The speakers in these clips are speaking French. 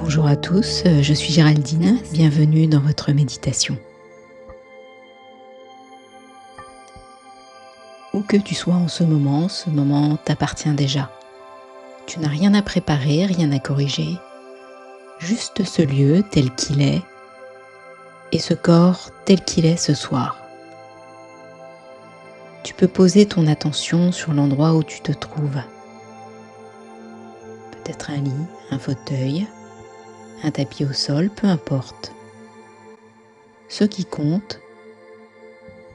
Bonjour à tous, je suis Géraldine, bienvenue dans votre méditation. Où que tu sois en ce moment t'appartient déjà. Tu n'as rien à préparer, rien à corriger, juste ce lieu tel qu'il est et ce corps tel qu'il est ce soir. Tu peux poser ton attention sur l'endroit où tu te trouves. Peut-être un lit, un fauteuil, un tapis au sol, peu importe. Ce qui compte,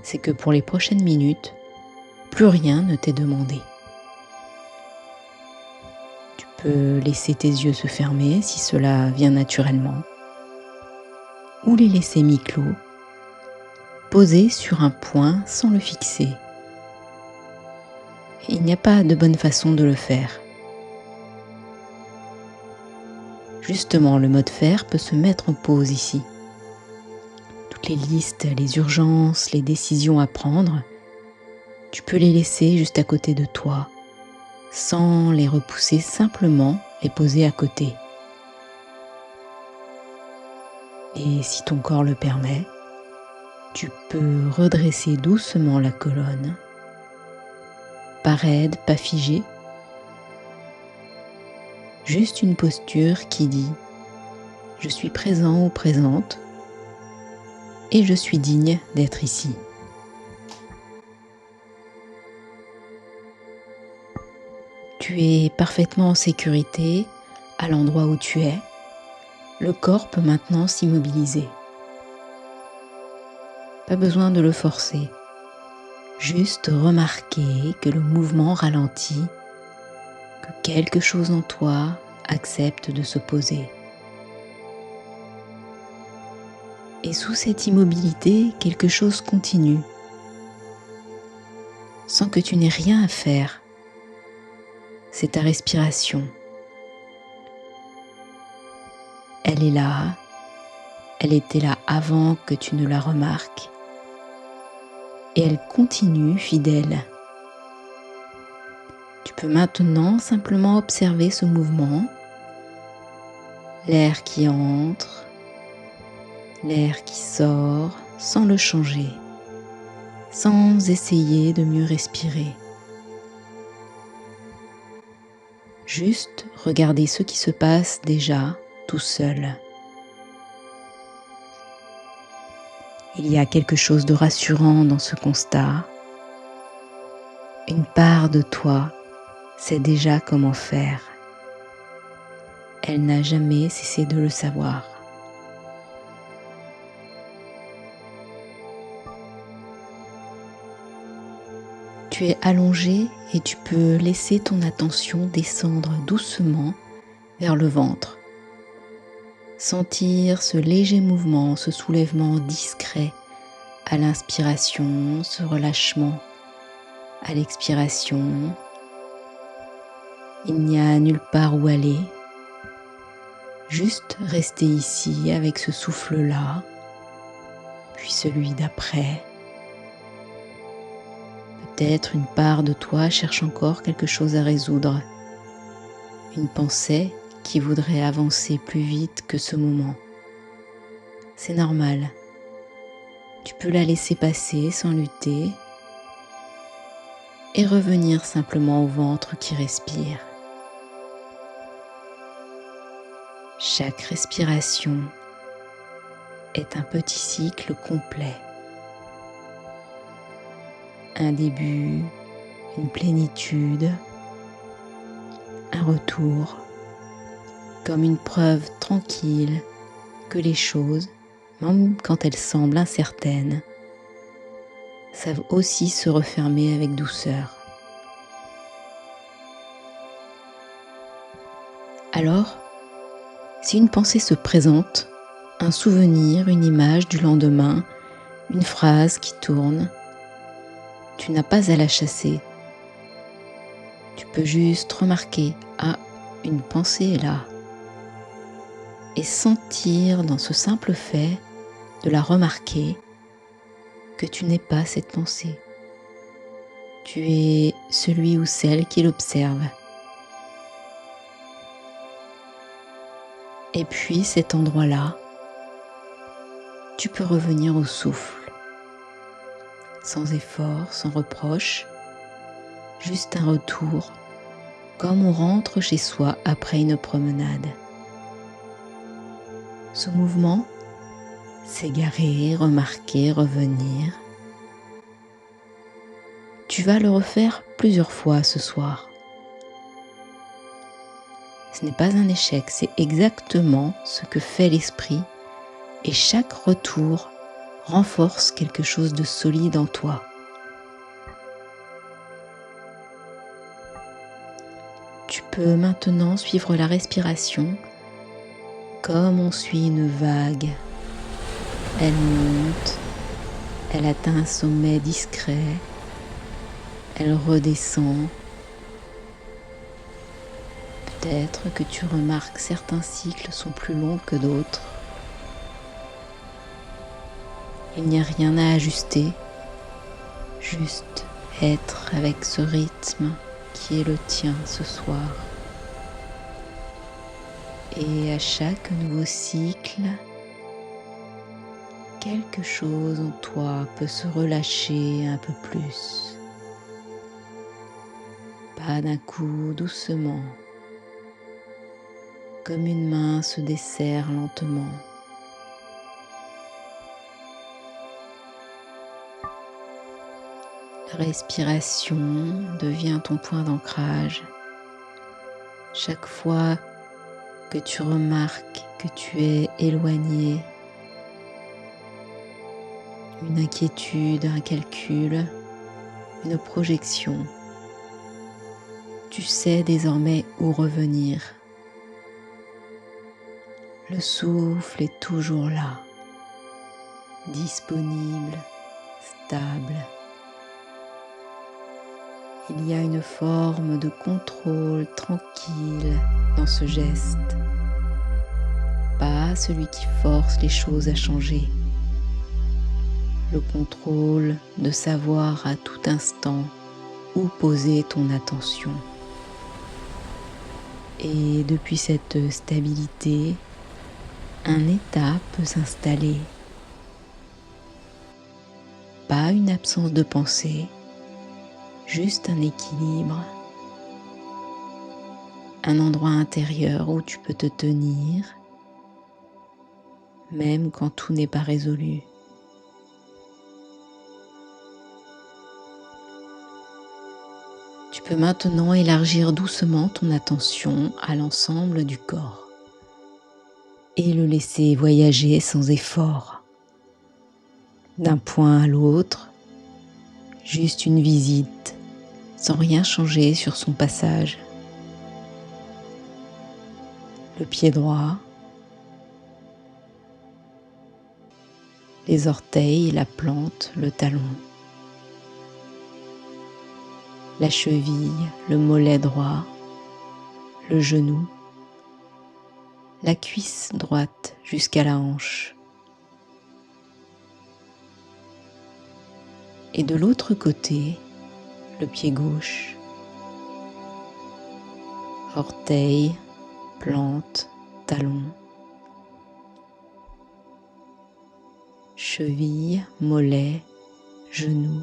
c'est que pour les prochaines minutes, plus rien ne t'est demandé. Tu peux laisser tes yeux se fermer si cela vient naturellement, ou les laisser mi-clos, posés sur un point sans le fixer. Et il n'y a pas de bonne façon de le faire. Justement, le mode faire peut se mettre en pause ici. Toutes les listes, les urgences, les décisions à prendre, tu peux les laisser juste à côté de toi, sans les repousser, simplement les poser à côté. Et si ton corps le permet, tu peux redresser doucement la colonne, pas raide, pas figée, juste une posture qui dit « Je suis présent ou présente et je suis digne d'être ici ». Tu es parfaitement en sécurité à l'endroit où tu es. Le corps peut maintenant s'immobiliser. Pas besoin de le forcer. Juste remarquer que le mouvement ralentit, que quelque chose en toi accepte de se poser. Et sous cette immobilité, quelque chose continue, sans que tu n'aies rien à faire. C'est ta respiration. Elle est là, elle était là avant que tu ne la remarques. Et elle continue fidèle. Tu peux maintenant simplement observer ce mouvement, l'air qui entre, l'air qui sort, sans le changer, sans essayer de mieux respirer. Juste regarder ce qui se passe déjà tout seul. Il y a quelque chose de rassurant dans ce constat. Une part de toi sait déjà comment faire. Elle n'a jamais cessé de le savoir. Tu es allongé et tu peux laisser ton attention descendre doucement vers le ventre. Sentir ce léger mouvement, ce soulèvement discret à l'inspiration, ce relâchement à l'expiration. Il n'y a nulle part où aller. Juste rester ici avec ce souffle-là, puis celui d'après. Peut-être une part de toi cherche encore quelque chose à résoudre, une pensée qui voudrait avancer plus vite que ce moment. C'est normal. Tu peux la laisser passer sans lutter et revenir simplement au ventre qui respire. Chaque respiration est un petit cycle complet. Un début, une plénitude, un retour, comme une preuve tranquille que les choses, même quand elles semblent incertaines, savent aussi se refermer avec douceur. Alors, si une pensée se présente, un souvenir, une image du lendemain, une phrase qui tourne, tu n'as pas à la chasser. Tu peux juste remarquer « Ah, une pensée est là » et sentir dans ce simple fait de la remarquer que tu n'es pas cette pensée. Tu es celui ou celle qui l'observe. Et puis cet endroit-là, tu peux revenir au souffle, sans effort, sans reproche, juste un retour, comme on rentre chez soi après une promenade. Ce mouvement, s'égarer, remarquer, revenir, tu vas le refaire plusieurs fois ce soir. Ce n'est pas un échec, c'est exactement ce que fait l'esprit et chaque retour renforce quelque chose de solide en toi. Tu peux maintenant suivre la respiration comme on suit une vague. Elle monte, elle atteint un sommet discret, elle redescend. Peut-être que tu remarques certains cycles sont plus longs que d'autres. Il n'y a rien à ajuster, juste être avec ce rythme qui est le tien ce soir. Et à chaque nouveau cycle, quelque chose en toi peut se relâcher un peu plus. Pas d'un coup, doucement, comme une main se desserre lentement. La respiration devient ton point d'ancrage. Chaque fois que tu remarques que tu es éloigné, une inquiétude, un calcul, une projection, tu sais désormais où revenir. Le souffle est toujours là, disponible, stable. Il y a une forme de contrôle tranquille dans ce geste, pas celui qui force les choses à changer. Le contrôle de savoir à tout instant où poser ton attention. Et depuis cette stabilité, un état peut s'installer. Pas une absence de pensée, juste un équilibre. Un endroit intérieur où tu peux te tenir, même quand tout n'est pas résolu. Tu peux maintenant élargir doucement ton attention à l'ensemble du corps et le laisser voyager sans effort, d'un point à l'autre, juste une visite, sans rien changer sur son passage. Le pied droit, les orteils, la plante, le talon, la cheville, le mollet droit, le genou, la cuisse droite jusqu'à la hanche. Et de l'autre côté, le pied gauche, orteil, plante, talon, cheville, mollet, genou,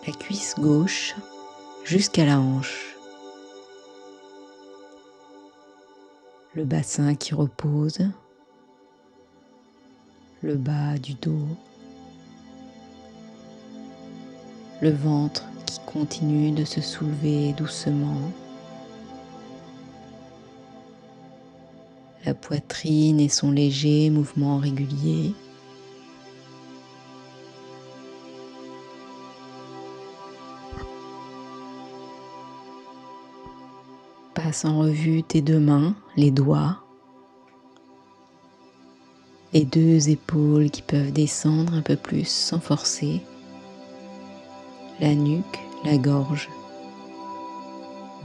la cuisse gauche jusqu'à la hanche, le bassin qui repose, le bas du dos, le ventre qui continue de se soulever doucement, la poitrine et son léger mouvement régulier, passe en revue tes deux mains, les doigts, les deux épaules qui peuvent descendre un peu plus sans forcer, la nuque, la gorge.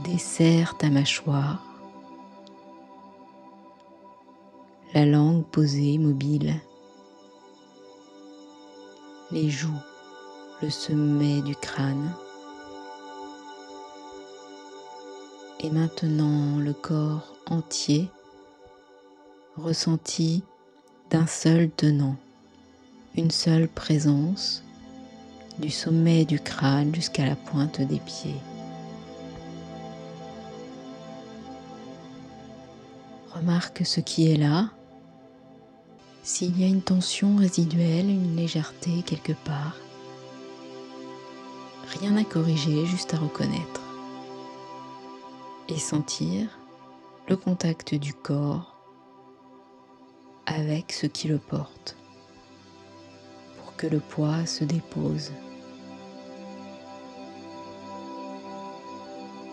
Desserre ta mâchoire, la langue posée, mobile, les joues, le sommet du crâne. Et maintenant le corps entier ressenti d'un seul tenant, une seule présence du sommet du crâne jusqu'à la pointe des pieds. Remarque ce qui est là. S'il y a une tension résiduelle, une légèreté quelque part, rien à corriger, juste à reconnaître. Et sentir le contact du corps avec ce qui le porte, pour que le poids se dépose.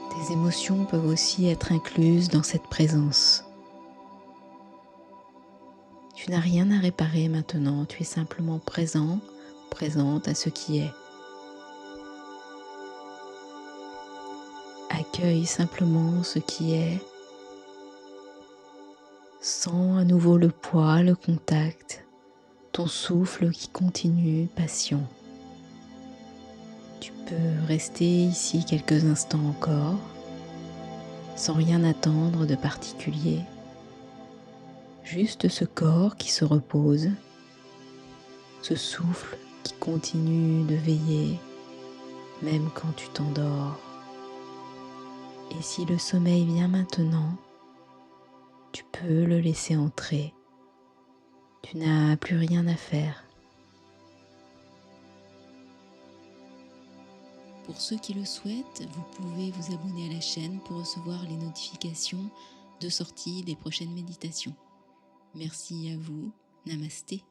Tes émotions peuvent aussi être incluses dans cette présence. Tu n'as rien à réparer maintenant, tu es simplement présent, présente à ce qui est. Accueille simplement ce qui est. Sens à nouveau le poids, le contact, ton souffle qui continue, patient. Tu peux rester ici quelques instants encore, sans rien attendre de particulier. Juste ce corps qui se repose, ce souffle qui continue de veiller, même quand tu t'endors. Et si le sommeil vient maintenant, tu peux le laisser entrer. Tu n'as plus rien à faire. Pour ceux qui le souhaitent, vous pouvez vous abonner à la chaîne pour recevoir les notifications de sortie des prochaines méditations. Merci à vous. Namasté.